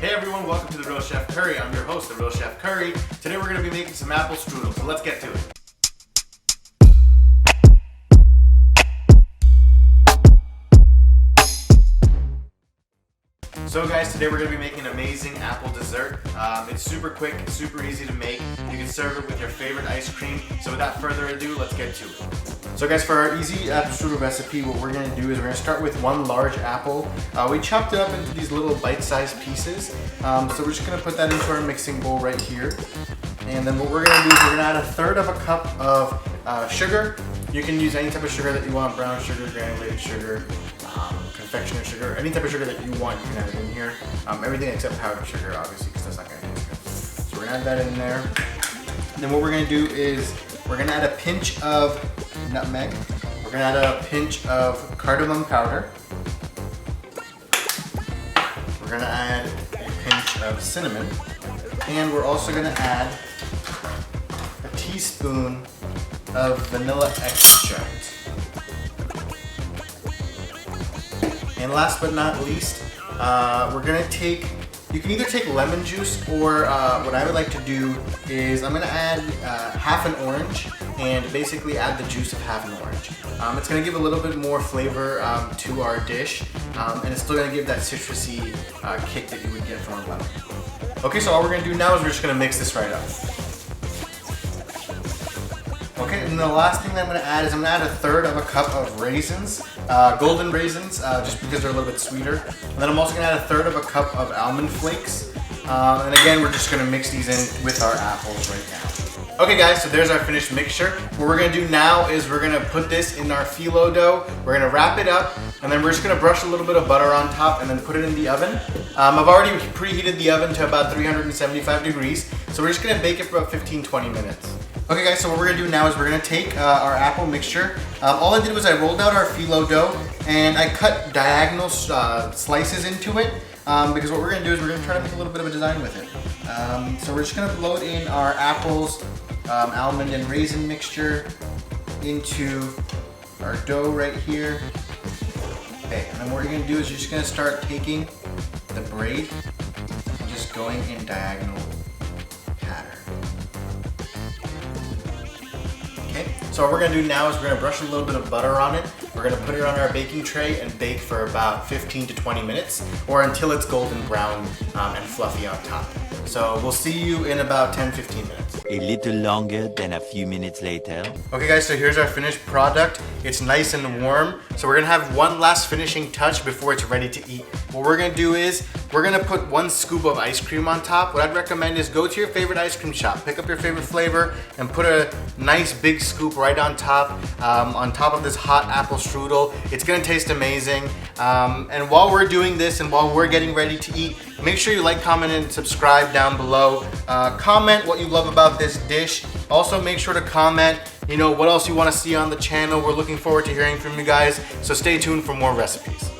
Hey everyone, welcome to The Real Chef Curry. I'm your host, The Real Chef Curry. Today we're going to be making some apple strudel, so let's get to it. So guys, today we're going to be making an amazing apple dessert. It's super quick, super easy to make. You can serve it with your favorite ice cream. So without further ado, let's get to it. So guys, for our easy apple strudel recipe, what we're going to do is we're going to start with one large apple. We chopped it up into these little bite-sized pieces. So we're just going to put that into our mixing bowl right here. And then what we're going to do is we're going to add 1/3 of a cup of sugar. You can use any type of sugar that you want, brown sugar, granulated sugar, confectioner sugar, any type of sugar that you want, you can add it in here. Everything except powdered sugar, obviously, because that's not going to taste good. So we're going to add that in there. And then what we're going to do is we're going to add a pinch of nutmeg. We're going to add a pinch of cardamom powder. We're going to add a pinch of cinnamon. And we're also going to add a teaspoon of vanilla extract. And last but not least, we're gonna take, you can either take lemon juice or what I would like to do is I'm gonna add half an orange and basically add the juice of half an orange. It's gonna give a little bit more flavor to our dish, and it's still gonna give that citrusy kick that you would get from a lemon. Okay, so all we're gonna do now is we're just gonna mix this right up. Okay, and the last thing that I'm going to add is I'm going to add 1/3 of a cup of raisins, golden raisins, just because they're a little bit sweeter. And then I'm also going to add 1/3 of a cup of almond flakes. And again, we're just going to mix these in with our apples right now. Okay guys, so there's our finished mixture. What we're going to do now is we're going to put this in our phyllo dough. We're going to wrap it up, and then we're just going to brush a little bit of butter on top and then put it in the oven. I've already preheated the oven to about 375 degrees, so we're just going to bake it for about 15-20 minutes. Okay guys, so what we're going to do now is we're going to take our apple mixture. All I did was I rolled out our phyllo dough and I cut diagonal slices into it because what we're going to do is we're going to try to make a little bit of a design with it. So we're just going to load in our apples, almond and raisin mixture into our dough right here. Okay, and then what we're going to do is you're just going to start taking the braid and just going in diagonal pattern. Okay, so what we're going to do now is we're going to brush a little bit of butter on it. We're going to put it on our baking tray and bake for about 15 to 20 minutes or until it's golden brown and fluffy on top. So we'll see you in about 10-15 minutes. A little longer than a few minutes later. Okay guys, so here's our finished product. It's nice and warm. So we're gonna have one last finishing touch before it's ready to eat. What we're gonna do is, we're gonna put 1 scoop of ice cream on top. What I'd recommend is go to your favorite ice cream shop, pick up your favorite flavor, and put a nice big scoop right on top of this hot apple strudel. It's gonna taste amazing. And while we're doing this and while we're getting ready to eat, make sure you like, comment, and subscribe down below. Comment what you love about this dish. Also make sure to comment, what else you want to see on the channel. We're looking forward to hearing from you guys, so stay tuned for more recipes.